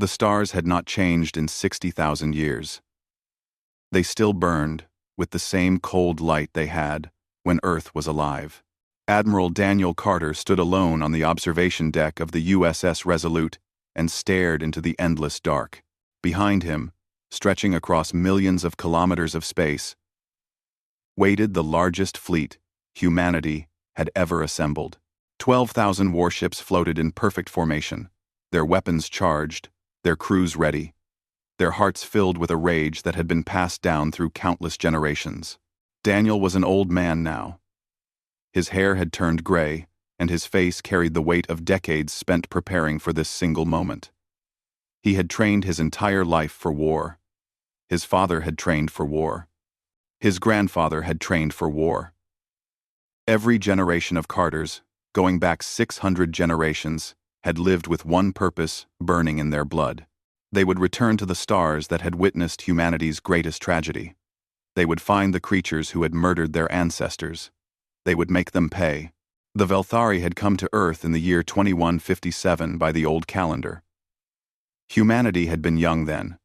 The stars had not changed in 60,000 years. They still burned, with the same cold light they had when Earth was alive. Admiral Daniel Carter stood alone on the observation deck of the USS Resolute and stared into the endless dark. Behind him, stretching across millions of kilometers of space, waited the largest fleet humanity had ever assembled. 12,000 warships floated in perfect formation, their weapons charged, their crews ready, their hearts filled with a rage that had been passed down through countless generations. Daniel was an old man now. His hair had turned gray, and his face carried the weight of decades spent preparing for this single moment. He had trained his entire life for war. His father had trained for war. His grandfather had trained for war. Every generation of Carters, going back 600 generations, had lived with one purpose burning in their blood. They would return to the stars that had witnessed humanity's greatest tragedy. They would find the creatures who had murdered their ancestors. They would make them pay. The Velthari had come to Earth in the year 2157 by the old calendar. Humanity had been young then,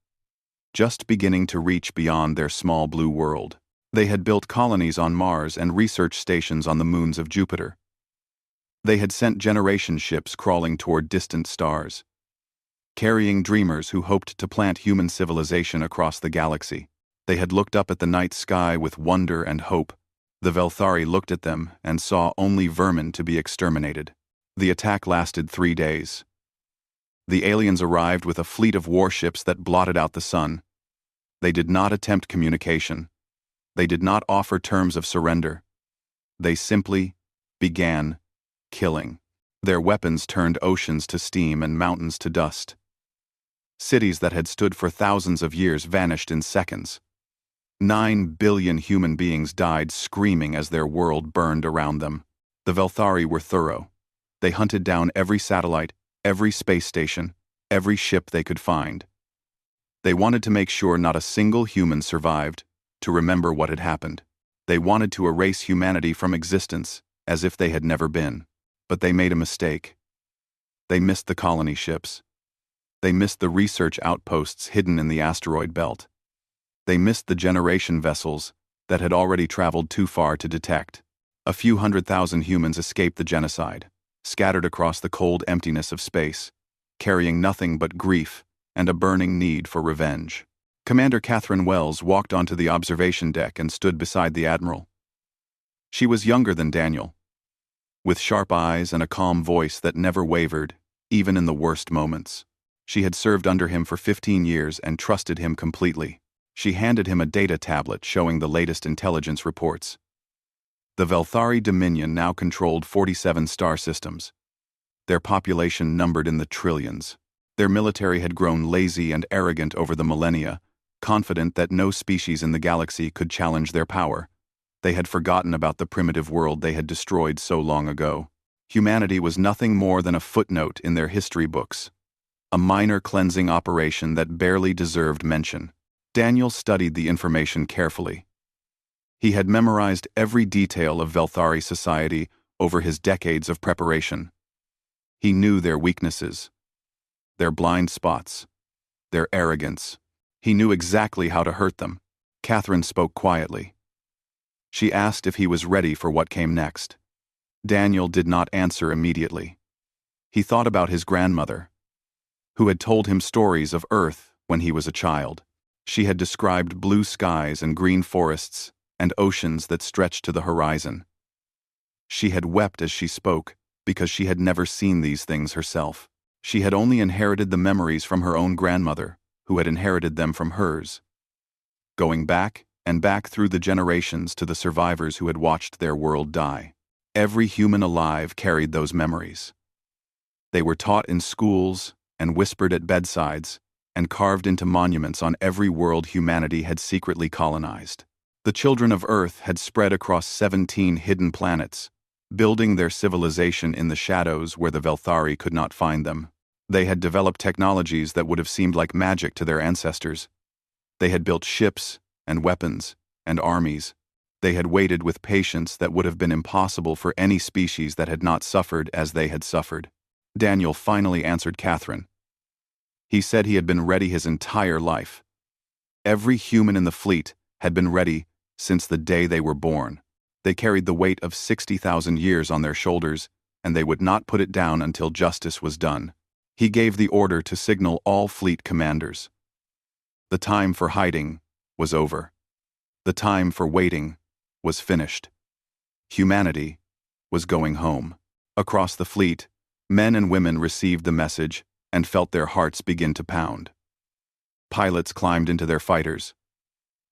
just beginning to reach beyond their small blue world. They had built colonies on Mars and research stations on the moons of Jupiter. They had sent generation ships crawling toward distant stars, carrying dreamers who hoped to plant human civilization across the galaxy. They had looked up at the night sky with wonder and hope. The Velthari looked at them and saw only vermin to be exterminated. The attack lasted 3 days. The aliens arrived with a fleet of warships that blotted out the sun. They did not attempt communication. They did not offer terms of surrender. They simply began killing. Their weapons turned oceans to steam and mountains to dust. Cities that had stood for thousands of years vanished in seconds. 9 billion human beings died screaming as their world burned around them. The Velthari were thorough. They hunted down every satellite, every space station, every ship they could find. They wanted to make sure not a single human survived, to remember what had happened. They wanted to erase humanity from existence, as if they had never been. But they made a mistake. They missed the colony ships. They missed the research outposts hidden in the asteroid belt. They missed the generation vessels that had already traveled too far to detect. A few 100,000 humans escaped the genocide, scattered across the cold emptiness of space, carrying nothing but grief and a burning need for revenge. Commander Catherine Wells walked onto the observation deck and stood beside the admiral. She was younger than Daniel, with sharp eyes and a calm voice that never wavered, even in the worst moments. She had served under him for 15 years and trusted him completely. She handed him a data tablet showing the latest intelligence reports. The Velthari Dominion now controlled 47 star systems. Their population numbered in the trillions. Their military had grown lazy and arrogant over the millennia, confident that no species in the galaxy could challenge their power. They had forgotten about the primitive world they had destroyed so long ago. Humanity was nothing more than a footnote in their history books, a minor cleansing operation that barely deserved mention. Daniel studied the information carefully. He had memorized every detail of Velthari society over his decades of preparation. He knew their weaknesses, their blind spots, their arrogance. He knew exactly how to hurt them. Catherine spoke quietly. She asked if he was ready for what came next. Daniel did not answer immediately. He thought about his grandmother, who had told him stories of Earth when he was a child. She had described blue skies and green forests and oceans that stretched to the horizon. She had wept as she spoke because she had never seen these things herself. She had only inherited the memories from her own grandmother, who had inherited them from hers, going back and back through the generations to the survivors who had watched their world die. Every human alive carried those memories. They were taught in schools and whispered at bedsides and carved into monuments on every world humanity had secretly colonized. The children of Earth had spread across 17 hidden planets, building their civilization in the shadows where the Velthari could not find them. They had developed technologies that would have seemed like magic to their ancestors. They had built ships and weapons and armies. They had waited with patience that would have been impossible for any species that had not suffered as they had suffered. Daniel finally answered Catherine. He said he had been ready his entire life. Every human in the fleet had been ready since the day they were born. They carried the weight of 60,000 years on their shoulders, and they would not put it down until justice was done. He gave the order to signal all fleet commanders. The time for hiding was over. The time for waiting was finished. Humanity was going home. Across the fleet, men and women received the message and felt their hearts begin to pound. Pilots climbed into their fighters.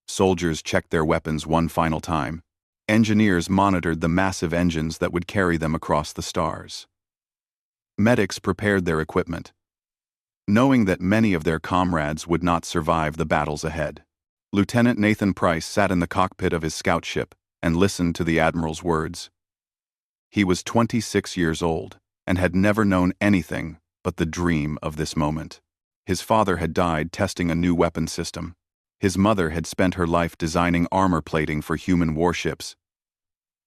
Soldiers checked their weapons one final time. Engineers monitored the massive engines that would carry them across the stars. Medics prepared their equipment, knowing that many of their comrades would not survive the battles ahead. Lieutenant Nathan Price sat in the cockpit of his scout ship and listened to the Admiral's words. He was 26 years old and had never known anything but the dream of this moment. His father had died testing a new weapon system. His mother had spent her life designing armor plating for human warships.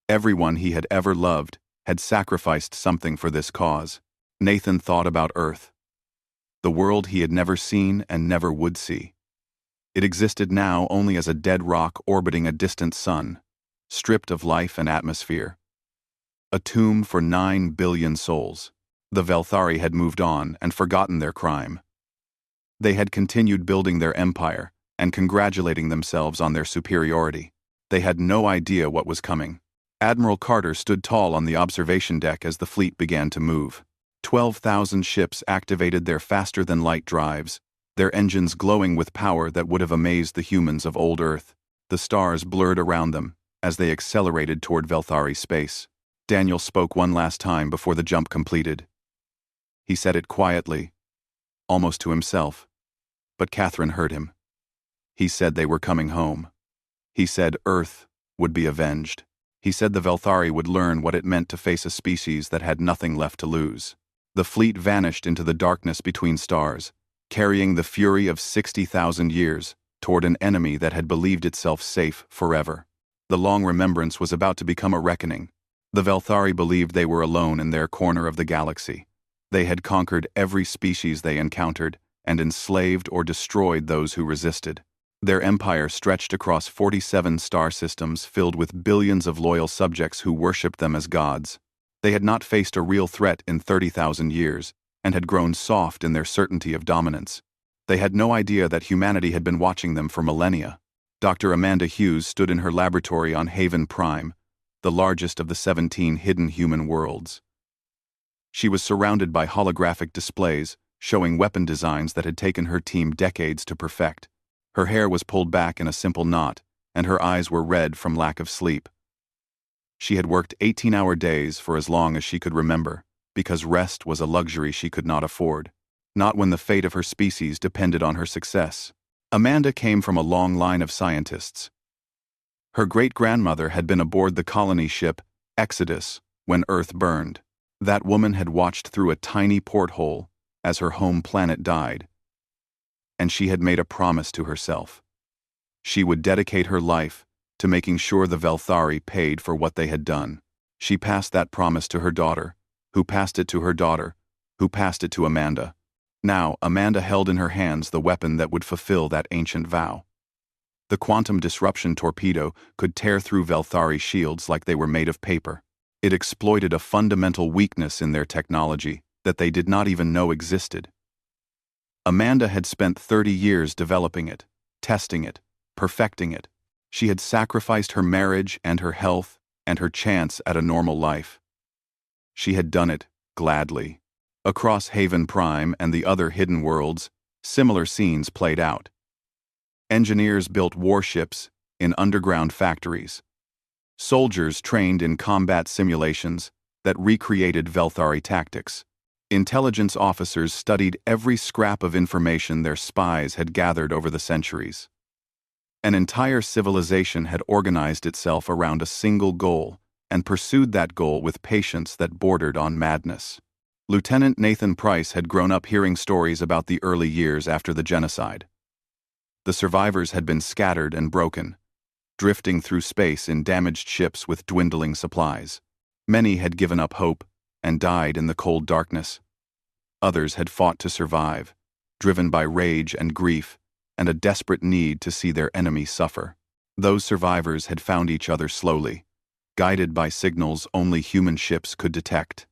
Everyone he had ever loved had sacrificed something for this cause. Nathan thought about Earth, the world he had never seen and never would see. It existed now only as a dead rock orbiting a distant sun, stripped of life and atmosphere. A tomb for 9 billion souls. The Velthari had moved on and forgotten their crime. They had continued building their empire and congratulating themselves on their superiority. They had no idea what was coming. Admiral Carter stood tall on the observation deck as the fleet began to move. 12,000 ships activated their faster-than-light drives, their engines glowing with power that would have amazed the humans of old Earth. The stars blurred around them as they accelerated toward Velthari space. Daniel spoke one last time before the jump completed. He said it quietly, almost to himself, but Catherine heard him. He said they were coming home. He said Earth would be avenged. He said the Velthari would learn what it meant to face a species that had nothing left to lose. The fleet vanished into the darkness between stars, carrying the fury of 60,000 years toward an enemy that had believed itself safe forever. The long remembrance was about to become a reckoning. The Velthari believed they were alone in their corner of the galaxy. They had conquered every species they encountered and enslaved or destroyed those who resisted. Their empire stretched across 47 star systems filled with billions of loyal subjects who worshipped them as gods. They had not faced a real threat in 30,000 years and had grown soft in their certainty of dominance. They had no idea that humanity had been watching them for millennia. Dr. Amanda Hughes stood in her laboratory on Haven Prime, the largest of the 17 hidden human worlds. She was surrounded by holographic displays showing weapon designs that had taken her team decades to perfect. Her hair was pulled back in a simple knot, and her eyes were red from lack of sleep. She had worked 18-hour days for as long as she could remember, because rest was a luxury she could not afford, not when the fate of her species depended on her success. Amanda came from a long line of scientists. Her great-grandmother had been aboard the colony ship Exodus when Earth burned. That woman had watched through a tiny porthole as her home planet died, and she had made a promise to herself. She would dedicate her life to making sure the Velthari paid for what they had done. She passed that promise to her daughter, who passed it to her daughter, who passed it to Amanda. Now, Amanda held in her hands the weapon that would fulfill that ancient vow. The quantum disruption torpedo could tear through Velthari shields like they were made of paper. It exploited a fundamental weakness in their technology that they did not even know existed. Amanda had spent 30 years developing it, testing it, perfecting it. She had sacrificed her marriage and her health and her chance at a normal life. She had done it gladly. Across Haven Prime and the other hidden worlds, similar scenes played out. Engineers built warships in underground factories. Soldiers trained in combat simulations that recreated Velthari tactics. Intelligence officers studied every scrap of information their spies had gathered over the centuries. An entire civilization had organized itself around a single goal and pursued that goal with patience that bordered on madness. Lieutenant Nathan Price had grown up hearing stories about the early years after the genocide. The survivors had been scattered and broken, drifting through space in damaged ships with dwindling supplies. Many had given up hope and died in the cold darkness. Others had fought to survive, driven by rage and grief, and a desperate need to see their enemy suffer. Those survivors had found each other slowly, guided by signals only human ships could detect.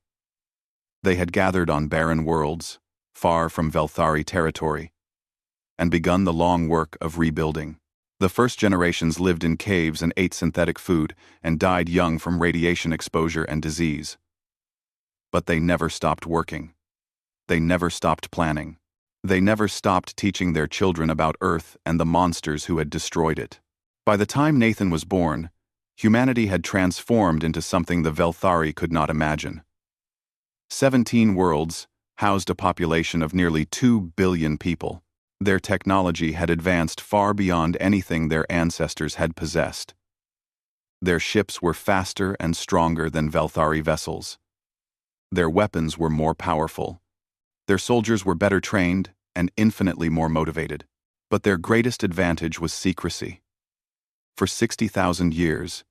They had gathered on barren worlds, far from Velthari territory, and begun the long work of rebuilding. The first generations lived in caves and ate synthetic food and died young from radiation exposure and disease. But they never stopped working. They never stopped planning. They never stopped teaching their children about Earth and the monsters who had destroyed it. By the time Nathan was born, humanity had transformed into something the Velthari could not imagine. 17 worlds housed a population of nearly 2 billion people. Their technology had advanced far beyond anything their ancestors had possessed. Their ships were faster and stronger than Velthari vessels. Their weapons were more powerful. Their soldiers were better trained and infinitely more motivated. But their greatest advantage was secrecy. For 60,000 years,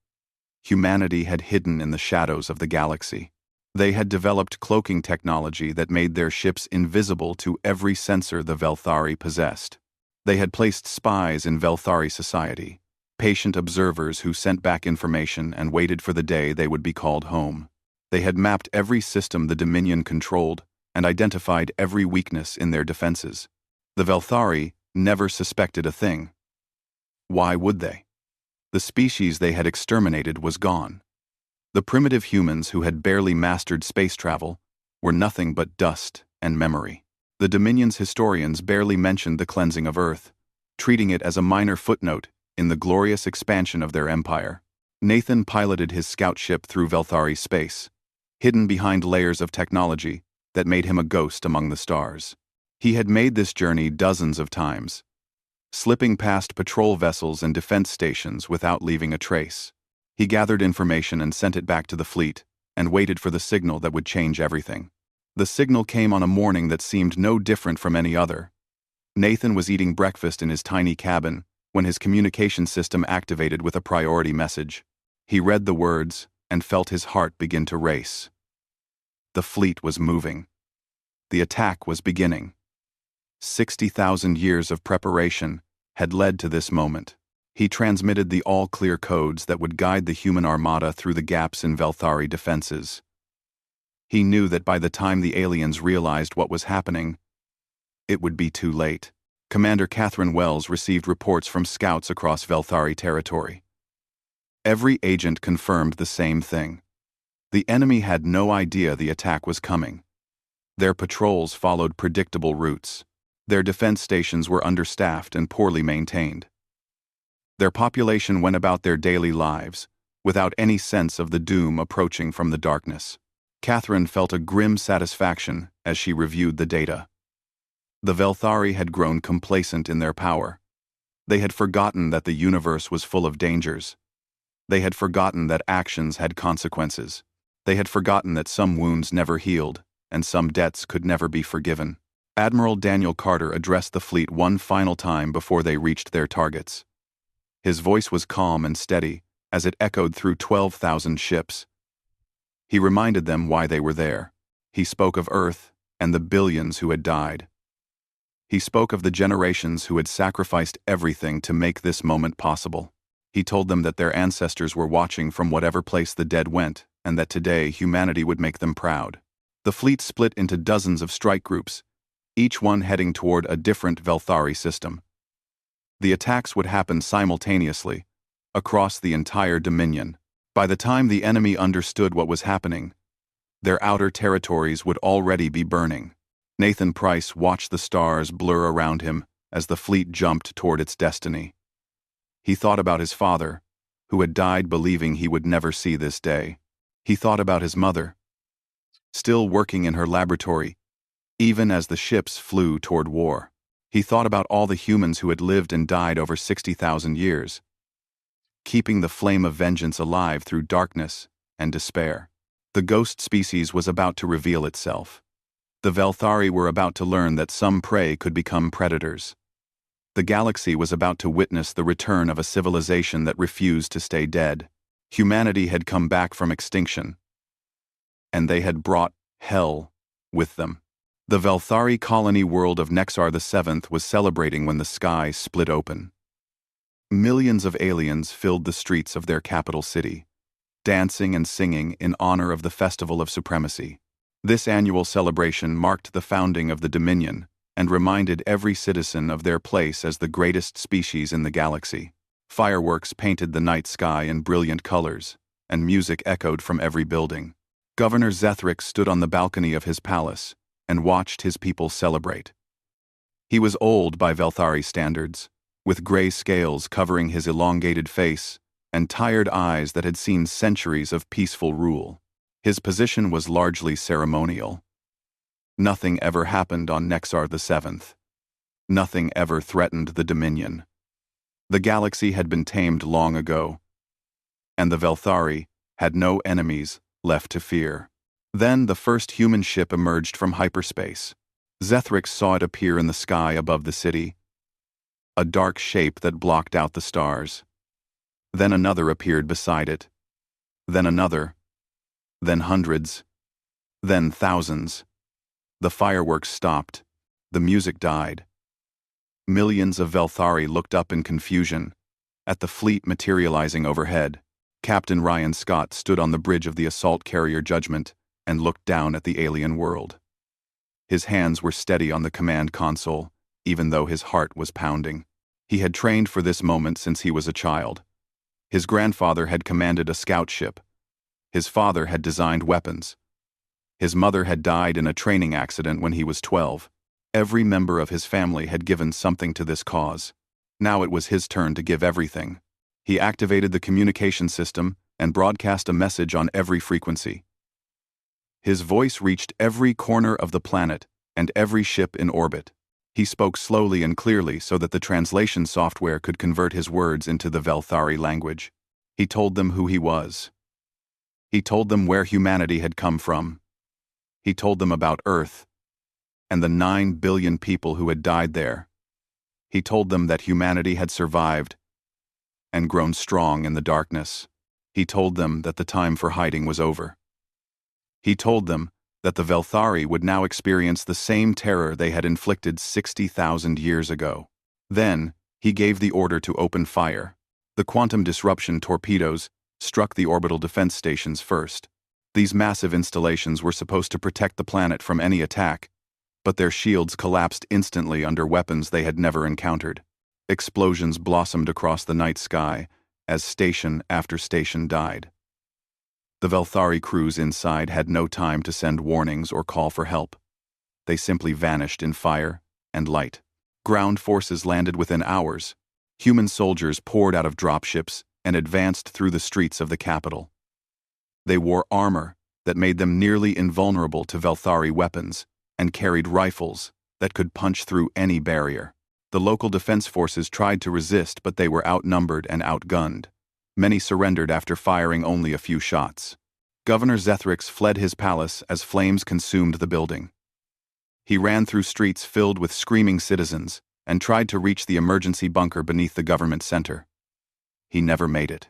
humanity had hidden in the shadows of the galaxy. They had developed cloaking technology that made their ships invisible to every sensor the Velthari possessed. They had placed spies in Velthari society, patient observers who sent back information and waited for the day they would be called home. They had mapped every system the Dominion controlled and identified every weakness in their defenses. The Velthari never suspected a thing. Why would they? The species they had exterminated was gone. The primitive humans who had barely mastered space travel were nothing but dust and memory. The Dominion's historians barely mentioned the cleansing of Earth, treating it as a minor footnote in the glorious expansion of their empire. Nathan piloted his scout ship through Velthari space, hidden behind layers of technology that made him a ghost among the stars. He had made this journey dozens of times, slipping past patrol vessels and defense stations without leaving a trace. He gathered information and sent it back to the fleet, and waited for the signal that would change everything. The signal came on a morning that seemed no different from any other. Nathan was eating breakfast in his tiny cabin when his communication system activated with a priority message. He read the words and felt his heart begin to race. The fleet was moving. The attack was beginning. 60,000 years of preparation had led to this moment. He transmitted the all-clear codes that would guide the human armada through the gaps in Velthari defenses. He knew that by the time the aliens realized what was happening, it would be too late. Commander Catherine Wells received reports from scouts across Velthari territory. Every agent confirmed the same thing. The enemy had no idea the attack was coming. Their patrols followed predictable routes. Their defense stations were understaffed and poorly maintained. Their population went about their daily lives, without any sense of the doom approaching from the darkness. Catherine felt a grim satisfaction as she reviewed the data. The Velthari had grown complacent in their power. They had forgotten that the universe was full of dangers. They had forgotten that actions had consequences. They had forgotten that some wounds never healed, and some debts could never be forgiven. Admiral Daniel Carter addressed the fleet one final time before they reached their targets. His voice was calm and steady as it echoed through 12,000 ships. He reminded them why they were there. He spoke of Earth and the billions who had died. He spoke of the generations who had sacrificed everything to make this moment possible. He told them that their ancestors were watching from whatever place the dead went, and that today humanity would make them proud. The fleet split into dozens of strike groups, each one heading toward a different Velthari system. The attacks would happen simultaneously, across the entire Dominion. By the time the enemy understood what was happening, their outer territories would already be burning. Nathan Price watched the stars blur around him as the fleet jumped toward its destiny. He thought about his father, who had died believing he would never see this day. He thought about his mother, still working in her laboratory, even as the ships flew toward war. He thought about all the humans who had lived and died over 60,000 years, keeping the flame of vengeance alive through darkness and despair. The ghost species was about to reveal itself. The Velthari were about to learn that some prey could become predators. The galaxy was about to witness the return of a civilization that refused to stay dead. Humanity had come back from extinction, and they had brought hell with them. The Velthari colony world of Nexar VII was celebrating when the sky split open. Millions of aliens filled the streets of their capital city, dancing and singing in honor of the Festival of Supremacy. This annual celebration marked the founding of the Dominion and reminded every citizen of their place as the greatest species in the galaxy. Fireworks painted the night sky in brilliant colors, and music echoed from every building. Governor Zethric stood on the balcony of his palace and watched his people celebrate. He was old by Velthari standards, with gray scales covering his elongated face and tired eyes that had seen centuries of peaceful rule. His position was largely ceremonial. Nothing ever happened on Nexar VII. Nothing ever threatened the Dominion. The galaxy had been tamed long ago, and the Velthari had no enemies left to fear. Then the first human ship emerged from hyperspace. Zethric saw it appear in the sky above the city, a dark shape that blocked out the stars. Then another appeared beside it. Then another. Then hundreds. Then thousands. The fireworks stopped. The music died. Millions of Velthari looked up in confusion at the fleet materializing overhead. Captain Ryan Scott stood on the bridge of the assault carrier Judgment and looked down at the alien world. His hands were steady on the command console, even though his heart was pounding. He had trained for this moment since he was a child. His grandfather had commanded a scout ship. His father had designed weapons. His mother had died in a training accident when he was 12. Every member of his family had given something to this cause. Now it was his turn to give everything. He activated the communication system and broadcast a message on every frequency. His voice reached every corner of the planet and every ship in orbit. He spoke slowly and clearly so that the translation software could convert his words into the Velthari language. He told them who he was. He told them where humanity had come from. He told them about Earth and the 9 billion people who had died there. He told them that humanity had survived and grown strong in the darkness. He told them that the time for hiding was over. He told them that the Velthari would now experience the same terror they had inflicted 60,000 years ago. Then, he gave the order to open fire. The quantum disruption torpedoes struck the orbital defense stations first. These massive installations were supposed to protect the planet from any attack, but their shields collapsed instantly under weapons they had never encountered. Explosions blossomed across the night sky as station after station died. The Velthari crews inside had no time to send warnings or call for help. They simply vanished in fire and light. Ground forces landed within hours. Human soldiers poured out of dropships and advanced through the streets of the capital. They wore armor that made them nearly invulnerable to Velthari weapons and carried rifles that could punch through any barrier. The local defense forces tried to resist, but they were outnumbered and outgunned. Many surrendered after firing only a few shots. Governor Zethric fled his palace as flames consumed the building. He ran through streets filled with screaming citizens and tried to reach the emergency bunker beneath the government center. He never made it.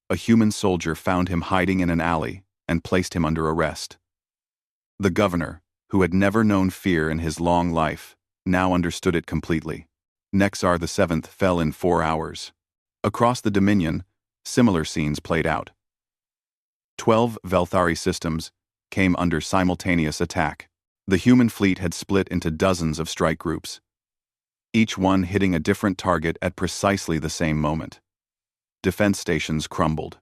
A human soldier found him hiding in an alley and placed him under arrest. The governor, who had never known fear in his long life, now understood it completely. Nexar VII fell in 4 hours. Across the Dominion, similar scenes played out. 12 Velthari systems came under simultaneous attack. The human fleet had split into dozens of strike groups, each one hitting a different target at precisely the same moment. Defense stations crumbled.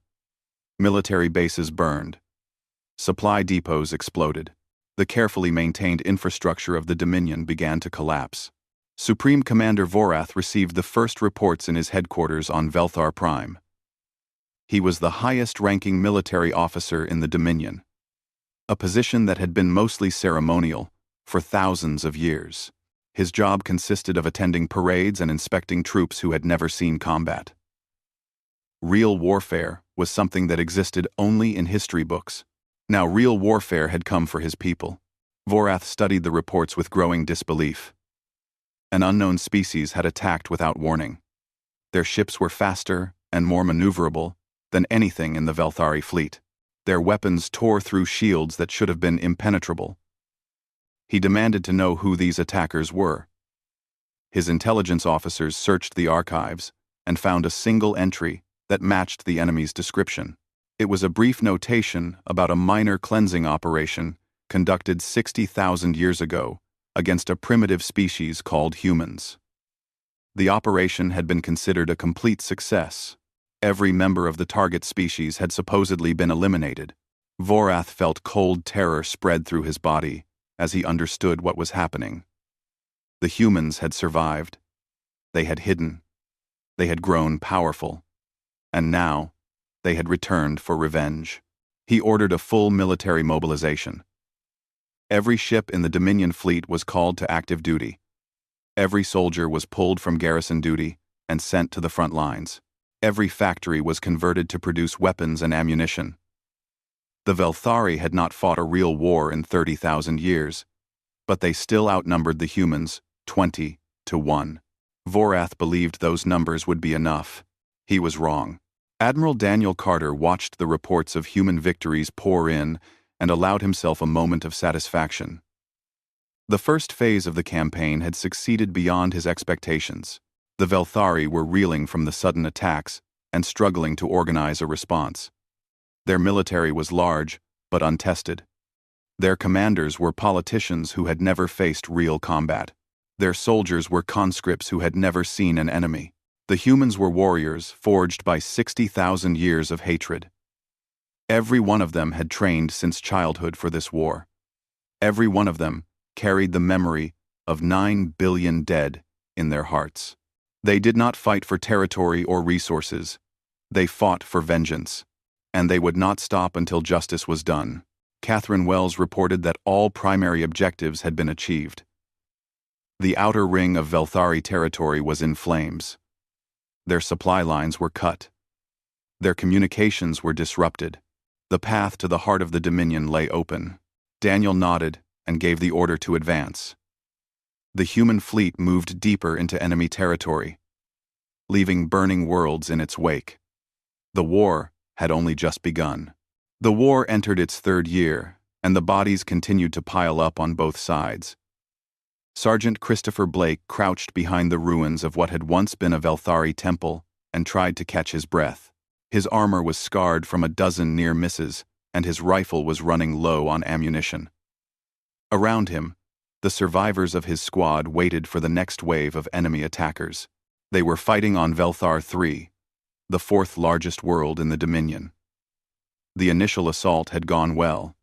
Military bases burned. Supply depots exploded. The carefully maintained infrastructure of the Dominion began to collapse. Supreme Commander Vorath received the first reports in his headquarters on Velthar Prime. He was the highest-ranking military officer in the Dominion, a position that had been mostly ceremonial for thousands of years. His job consisted of attending parades and inspecting troops who had never seen combat. Real warfare was something that existed only in history books. Now real warfare had come for his people. Vorath studied the reports with growing disbelief. An unknown species had attacked without warning. Their ships were faster and more maneuverable than anything in the Velthari fleet. Their weapons tore through shields that should have been impenetrable. He demanded to know who these attackers were. His intelligence officers searched the archives and found a single entry that matched the enemy's description. It was a brief notation about a minor cleansing operation conducted 60,000 years ago against a primitive species called humans. The operation had been considered a complete success. Every member of the target species had supposedly been eliminated. Vorath felt cold terror spread through his body as he understood what was happening. The humans had survived. They had hidden. They had grown powerful. And now, they had returned for revenge. He ordered a full military mobilization. Every ship in the Dominion fleet was called to active duty. Every soldier was pulled from garrison duty and sent to the front lines. Every factory was converted to produce weapons and ammunition. The Velthari had not fought a real war in 30,000 years, but they still outnumbered the humans 20-1. Vorath believed those numbers would be enough. He was wrong. Admiral Daniel Carter watched the reports of human victories pour in and allowed himself a moment of satisfaction. The first phase of the campaign had succeeded beyond his expectations. The Velthari were reeling from the sudden attacks and struggling to organize a response. Their military was large, but untested. Their commanders were politicians who had never faced real combat. Their soldiers were conscripts who had never seen an enemy. The humans were warriors forged by 60,000 years of hatred. Every one of them had trained since childhood for this war. Every one of them carried the memory of 9 billion dead in their hearts. They did not fight for territory or resources. They fought for vengeance. And they would not stop until justice was done. Catherine Wells reported that all primary objectives had been achieved. The outer ring of Velthari territory was in flames. Their supply lines were cut. Their communications were disrupted. The path to the heart of the Dominion lay open. Daniel nodded and gave the order to advance. The human fleet moved deeper into enemy territory, leaving burning worlds in its wake. The war had only just begun. The war entered its third year, and the bodies continued to pile up on both sides. Sergeant Christopher Blake crouched behind the ruins of what had once been a Velthari temple and tried to catch his breath. His armor was scarred from a dozen near misses, and his rifle was running low on ammunition. Around him, the survivors of his squad waited for the next wave of enemy attackers. They were fighting on Velthar 3, the fourth largest world in the Dominion. The initial assault had gone well,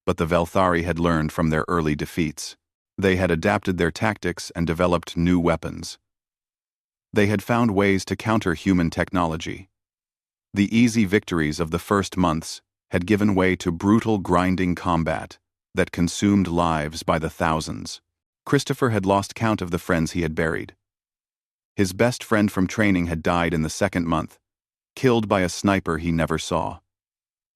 but the Velthari had learned from their early defeats. They had adapted their tactics and developed new weapons. They had found ways to counter human technology. The easy victories of the first months had given way to brutal grinding combat that consumed lives by the thousands. Christopher had lost count of the friends he had buried. His best friend from training had died in the second month, killed by a sniper he never saw.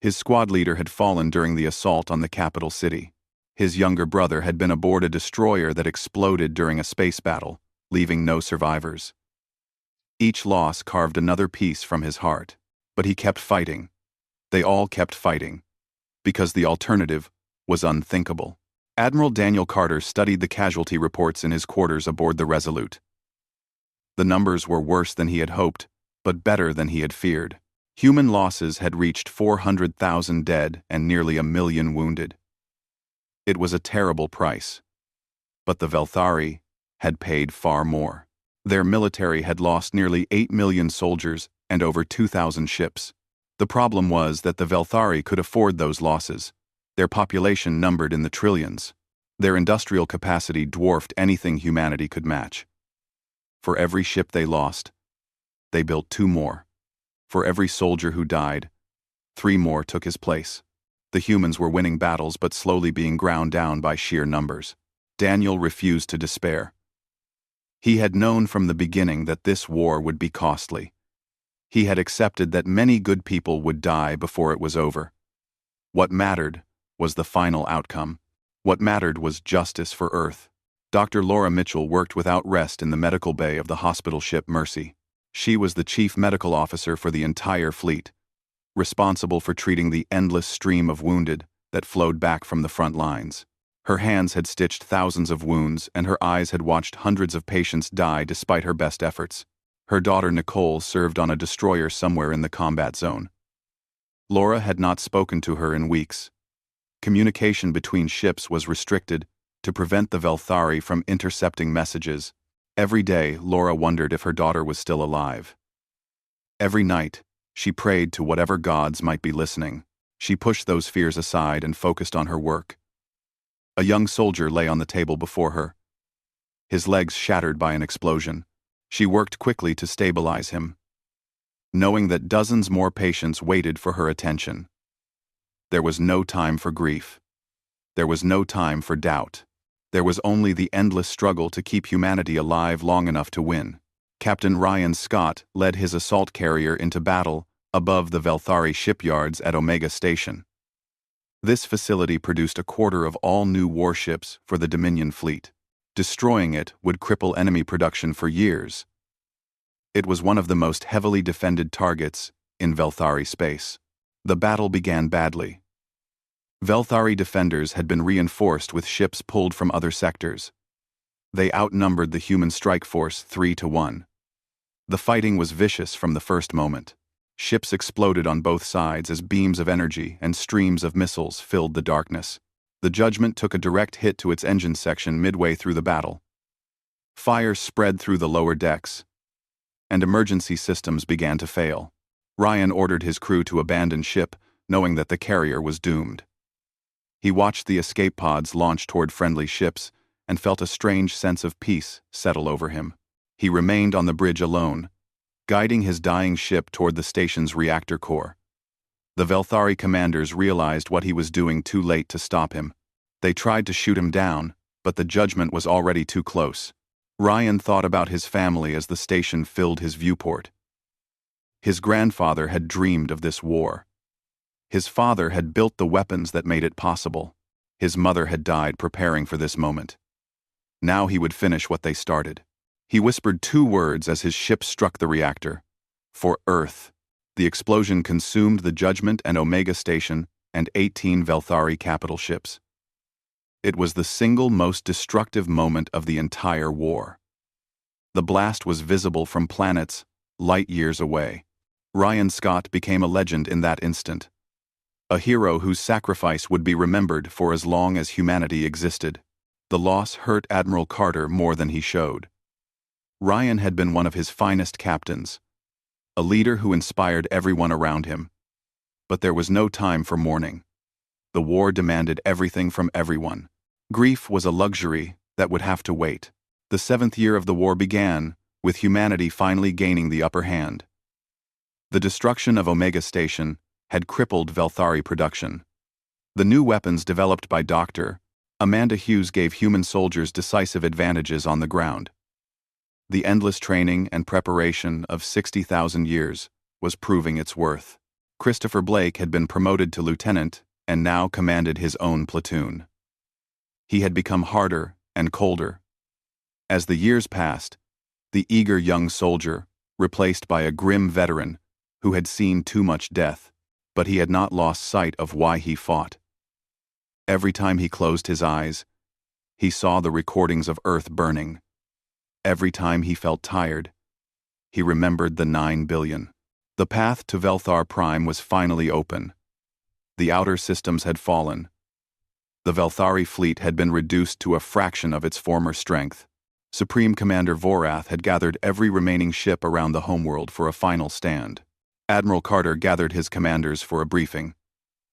His squad leader had fallen during the assault on the capital city. His younger brother had been aboard a destroyer that exploded during a space battle, leaving no survivors. Each loss carved another piece from his heart, but he kept fighting. They all kept fighting, because the alternative was unthinkable. Admiral Daniel Carter studied the casualty reports in his quarters aboard the Resolute. The numbers were worse than he had hoped, but better than he had feared. Human losses had reached 400,000 dead and nearly 1 million wounded. It was a terrible price. But the Velthari had paid far more. Their military had lost nearly 8 million soldiers and over 2,000 ships. The problem was that the Velthari could afford those losses. Their population numbered in the trillions. Their industrial capacity dwarfed anything humanity could match. For every ship they lost, they built 2 more. For every soldier who died, 3 more took his place. The humans were winning battles but slowly being ground down by sheer numbers. Daniel refused to despair. He had known from the beginning that this war would be costly. He had accepted that many good people would die before it was over. What mattered was the final outcome. What mattered was justice for Earth. Dr. Laura Mitchell worked without rest in the medical bay of the hospital ship Mercy. She was the chief medical officer for the entire fleet, responsible for treating the endless stream of wounded that flowed back from the front lines. Her hands had stitched thousands of wounds, and her eyes had watched hundreds of patients die despite her best efforts. Her daughter Nicole served on a destroyer somewhere in the combat zone. Laura had not spoken to her in weeks. Communication between ships was restricted to prevent the Velthari from intercepting messages. Every day, Laura wondered if her daughter was still alive. Every night, she prayed to whatever gods might be listening. She pushed those fears aside and focused on her work. A young soldier lay on the table before her, his legs shattered by an explosion. She worked quickly to stabilize him, knowing that dozens more patients waited for her attention. There was no time for grief. There was no time for doubt. There was only the endless struggle to keep humanity alive long enough to win. Captain Ryan Scott led his assault carrier into battle above the Velthari shipyards at Omega Station. This facility produced a quarter of all new warships for the Dominion fleet. Destroying it would cripple enemy production for years. It was one of the most heavily defended targets in Velthari space. The battle began badly. Velthari defenders had been reinforced with ships pulled from other sectors. They outnumbered the human strike force 3-1. The fighting was vicious from the first moment. Ships exploded on both sides as beams of energy and streams of missiles filled the darkness. The Judgment took a direct hit to its engine section midway through the battle. Fire spread through the lower decks, and emergency systems began to fail. Ryan ordered his crew to abandon ship, knowing that the carrier was doomed. He watched the escape pods launch toward friendly ships and felt a strange sense of peace settle over him. He remained on the bridge alone, guiding his dying ship toward the station's reactor core. The Velthari commanders realized what he was doing too late to stop him. They tried to shoot him down, but the Judgment was already too close. Ryan thought about his family as the station filled his viewport. His grandfather had dreamed of this war. His father had built the weapons that made it possible. His mother had died preparing for this moment. Now he would finish what they started. He whispered 2 words as his ship struck the reactor. For Earth. The explosion consumed the Judgment and Omega Station and 18 Velthari capital ships. It was the single most destructive moment of the entire war. The blast was visible from planets light years away. Ryan Scott became a legend in that instant. A hero whose sacrifice would be remembered for as long as humanity existed. The loss hurt Admiral Carter more than he showed. Ryan had been one of his finest captains, a leader who inspired everyone around him. But there was no time for mourning. The war demanded everything from everyone. Grief was a luxury that would have to wait. The 7th year of the war began, with humanity finally gaining the upper hand. The destruction of Omega Station had crippled Velthari production. The new weapons developed by Dr. Amanda Hughes gave human soldiers decisive advantages on the ground. The endless training and preparation of 60,000 years was proving its worth. Christopher Blake had been promoted to lieutenant and now commanded his own platoon. He had become harder and colder. As the years passed, the eager young soldier, replaced by a grim veteran who had seen too much death, but he had not lost sight of why he fought. Every time he closed his eyes, he saw the recordings of Earth burning. Every time he felt tired, he remembered the 9 billion. The path to Velthar Prime was finally open. The outer systems had fallen. The Velthari fleet had been reduced to a fraction of its former strength. Supreme Commander Vorath had gathered every remaining ship around the homeworld for a final stand. Admiral Carter gathered his commanders for a briefing.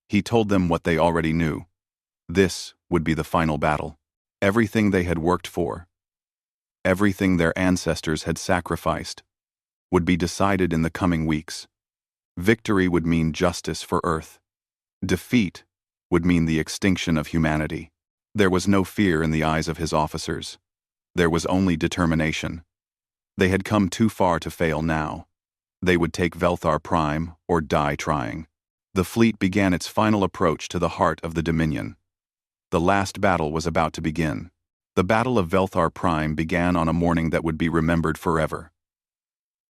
He told them what they already knew. This would be the final battle. Everything they had worked for, everything their ancestors had sacrificed, would be decided in the coming weeks. Victory would mean justice for Earth. Defeat would mean the extinction of humanity. There was no fear in the eyes of his officers. There was only determination. They had come too far to fail now. They would take Velthar Prime or die trying. The fleet began its final approach to the heart of the Dominion. The last battle was about to begin. The Battle of Velthar Prime began on a morning that would be remembered forever.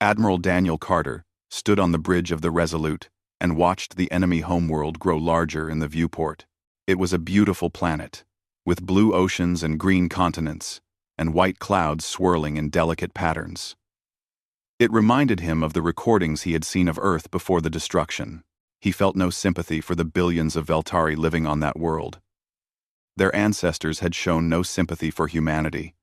Admiral Daniel Carter stood on the bridge of the Resolute and watched the enemy homeworld grow larger in the viewport. It was a beautiful planet, with blue oceans and green continents, and white clouds swirling in delicate patterns. It reminded him of the recordings he had seen of Earth before the destruction. He felt no sympathy for the billions of Veltari living on that world. Their ancestors had shown no sympathy for humanity.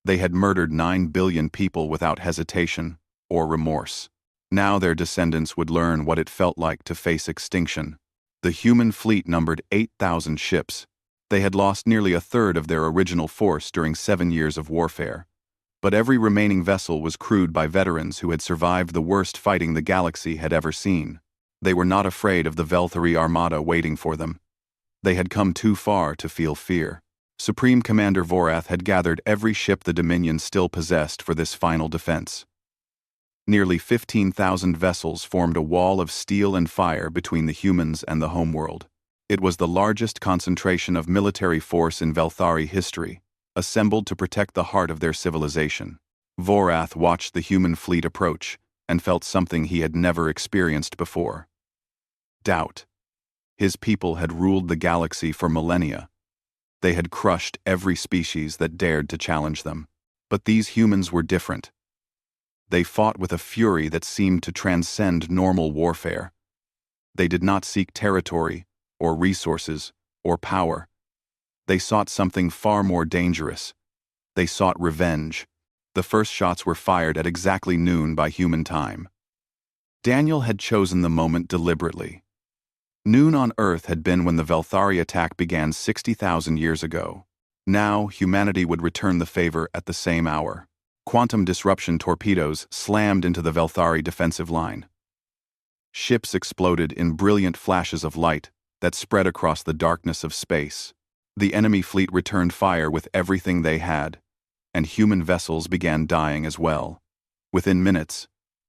They had murdered 9 billion people without hesitation or remorse. Now their descendants would learn what it felt like to face extinction. The human fleet numbered 8,000 ships. They had lost nearly a third of their original force during 7 years of warfare. But every remaining vessel was crewed by veterans who had survived the worst fighting the galaxy had ever seen. They were not afraid of the Veltari armada waiting for them. They had come too far to feel fear. Supreme Commander Vorath had gathered every ship the Dominion still possessed for this final defense. Nearly 15,000 vessels formed a wall of steel and fire between the humans and the homeworld. It was the largest concentration of military force in Veltari history, assembled to protect the heart of their civilization. Vorath watched the human fleet approach and felt something he had never experienced before. Doubt. His people had ruled the galaxy for millennia. They had crushed every species that dared to challenge them. But these humans were different. They fought with a fury that seemed to transcend normal warfare. They did not seek territory, or resources, or power. They sought something far more dangerous. They sought revenge. The first shots were fired at exactly noon by human time. Daniel had chosen the moment deliberately. Noon on Earth had been when the Veltari attack began 60,000 years ago. Now, humanity would return the favor at the same hour. Quantum disruption torpedoes slammed into the Veltari defensive line. Ships exploded in brilliant flashes of light that spread across the darkness of space. The enemy fleet returned fire with everything they had, and human vessels began dying as well. Within minutes,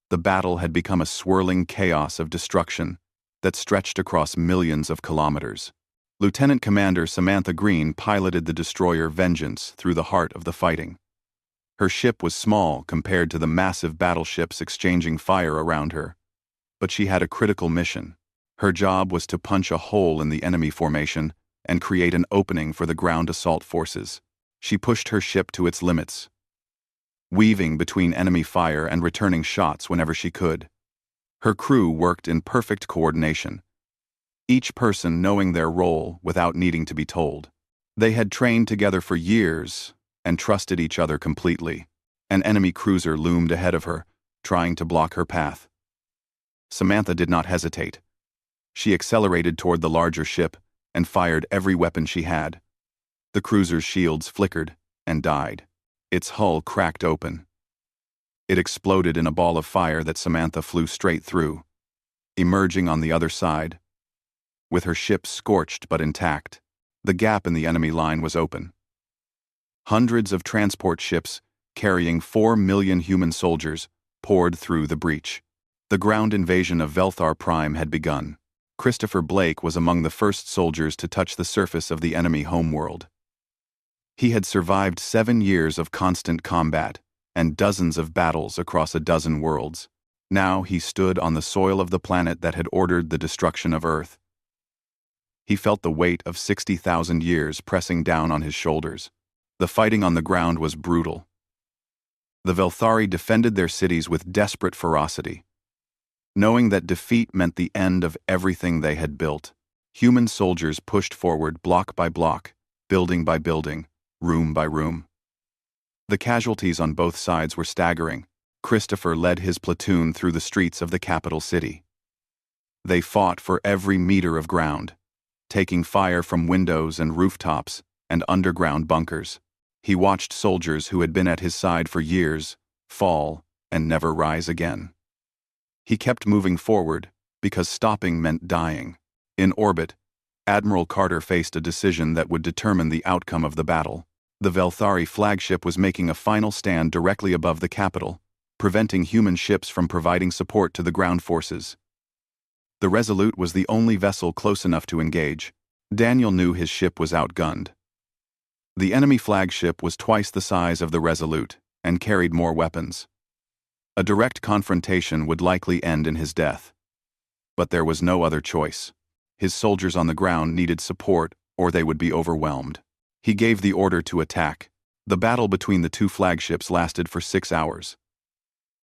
the battle had become a swirling chaos of destruction that stretched across millions of kilometers. Lieutenant Commander Samantha Green piloted the destroyer Vengeance through the heart of the fighting. Her ship was small compared to the massive battleships exchanging fire around her, but she had a critical mission. Her job was to punch a hole in the enemy formation and create an opening for the ground assault forces. She pushed her ship to its limits, weaving between enemy fire and returning shots whenever she could. Her crew worked in perfect coordination, each person knowing their role without needing to be told. They had trained together for years and trusted each other completely. An enemy cruiser loomed ahead of her, trying to block her path. Samantha did not hesitate. She accelerated toward the larger ship and fired every weapon she had. The cruiser's shields flickered and died. Its hull cracked open. It exploded in a ball of fire that Samantha flew straight through, emerging on the other side. With her ship scorched but intact, the gap in the enemy line was open. Hundreds of transport ships, carrying 4 million human soldiers, poured through the breach. The ground invasion of Velthar Prime had begun. Christopher Blake was among the first soldiers to touch the surface of the enemy homeworld. He had survived 7 years of constant combat and dozens of battles across a dozen worlds. Now he stood on the soil of the planet that had ordered the destruction of Earth. He felt the weight of 60,000 years pressing down on his shoulders. The fighting on the ground was brutal. The Velthari defended their cities with desperate ferocity. Knowing that defeat meant the end of everything they had built, human soldiers pushed forward block by block, building by building, room by room. The casualties on both sides were staggering. Christopher led his platoon through the streets of the capital city. They fought for every meter of ground, taking fire from windows and rooftops and underground bunkers. He watched soldiers who had been at his side for years fall and never rise again. He kept moving forward because stopping meant dying. In orbit, Admiral Carter faced a decision that would determine the outcome of the battle. The Velthari flagship was making a final stand directly above the capital, preventing human ships from providing support to the ground forces. The Resolute was the only vessel close enough to engage. Daniel knew his ship was outgunned. The enemy flagship was twice the size of the Resolute and carried more weapons. A direct confrontation would likely end in his death. But there was no other choice. His soldiers on the ground needed support or they would be overwhelmed. He gave the order to attack. The battle between the two flagships lasted for 6 hours.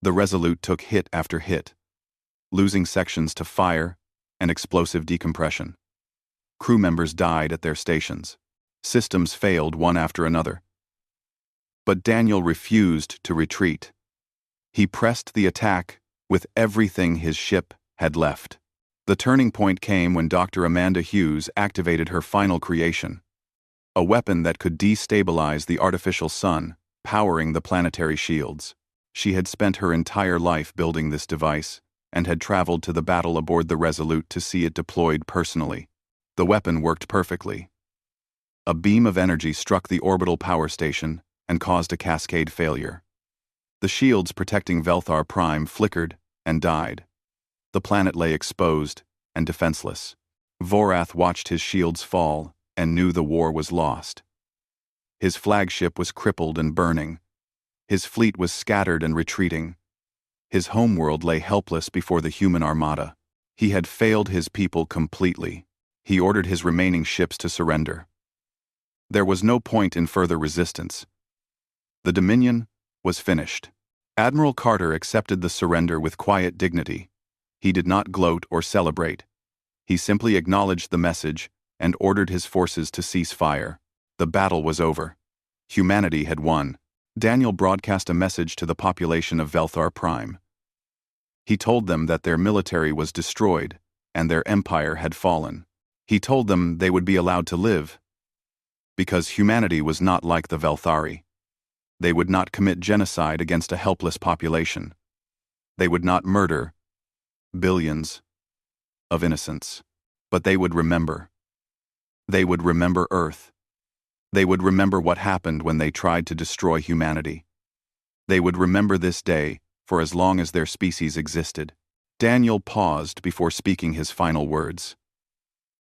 The Resolute took hit after hit, losing sections to fire and explosive decompression. Crew members died at their stations. Systems failed one after another. But Daniel refused to retreat. He pressed the attack with everything his ship had left. The turning point came when Dr. Amanda Hughes activated her final creation, a weapon that could destabilize the artificial sun, powering the planetary shields. She had spent her entire life building this device and had traveled to the battle aboard the Resolute to see it deployed personally. The weapon worked perfectly. A beam of energy struck the orbital power station and caused a cascade failure. The shields protecting Velthar Prime flickered and died. The planet lay exposed and defenseless. Vorath watched his shields fall and knew the war was lost. His flagship was crippled and burning. His fleet was scattered and retreating. His homeworld lay helpless before the human armada. He had failed his people completely. He ordered his remaining ships to surrender. There was no point in further resistance. The Dominion was finished. Admiral Carter accepted the surrender with quiet dignity. He did not gloat or celebrate. He simply acknowledged the message and ordered his forces to cease fire. The battle was over. Humanity had won. Daniel broadcast a message to the population of Velthar Prime. He told them that their military was destroyed and their empire had fallen. He told them they would be allowed to live because humanity was not like the Velthari. They would not commit genocide against a helpless population. They would not murder billions of innocents. But they would remember. They would remember Earth. They would remember what happened when they tried to destroy humanity. They would remember this day for as long as their species existed. Daniel paused before speaking his final words.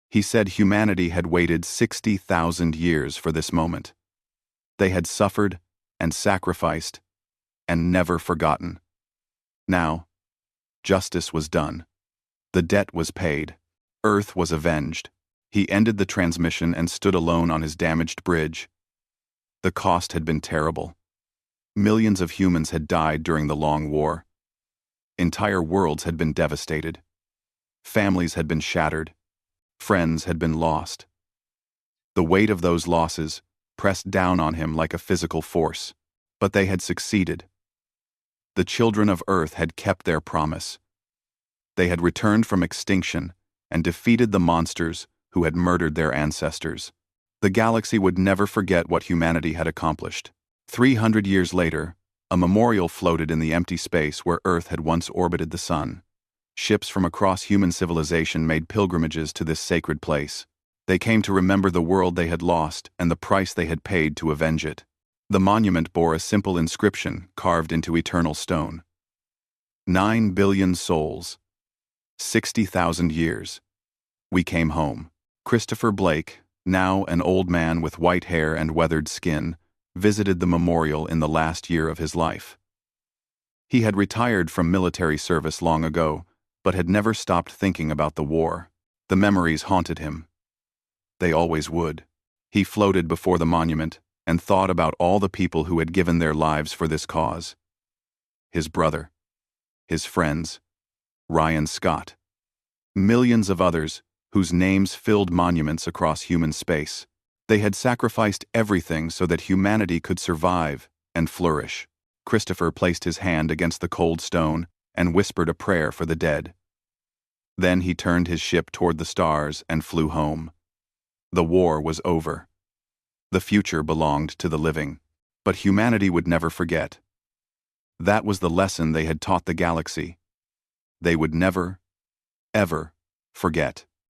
He said humanity had waited 60,000 years for this moment. They had suffered and sacrificed and never forgotten. Now, justice was done. The debt was paid. Earth was avenged. He ended the transmission and stood alone on his damaged bridge. The cost had been terrible. Millions of humans had died during the long war. Entire worlds had been devastated. Families had been shattered. Friends had been lost. The weight of those losses pressed down on him like a physical force, but they had succeeded. The children of Earth had kept their promise. They had returned from extinction and defeated the monsters who had murdered their ancestors. The galaxy would never forget what humanity had accomplished. 300 years later, a memorial floated in the empty space where Earth had once orbited the sun. Ships from across human civilization made pilgrimages to this sacred place. They came to remember the world they had lost and the price they had paid to avenge it. The monument bore a simple inscription carved into eternal stone. 9 billion souls. 60,000 years. We came home. Christopher Blake, now an old man with white hair and weathered skin, visited the memorial in the last year of his life. He had retired from military service long ago, but had never stopped thinking about the war. The memories haunted him. They always would. He floated before the monument and thought about all the people who had given their lives for this cause. His brother, his friends, Ryan Scott, millions of others whose names filled monuments across human space. They had sacrificed everything so that humanity could survive and flourish. Christopher placed his hand against the cold stone and whispered a prayer for the dead. Then he turned his ship toward the stars and flew home. The war was over. The future belonged to the living, but humanity would never forget. That was the lesson they had taught the galaxy. They would never, ever forget.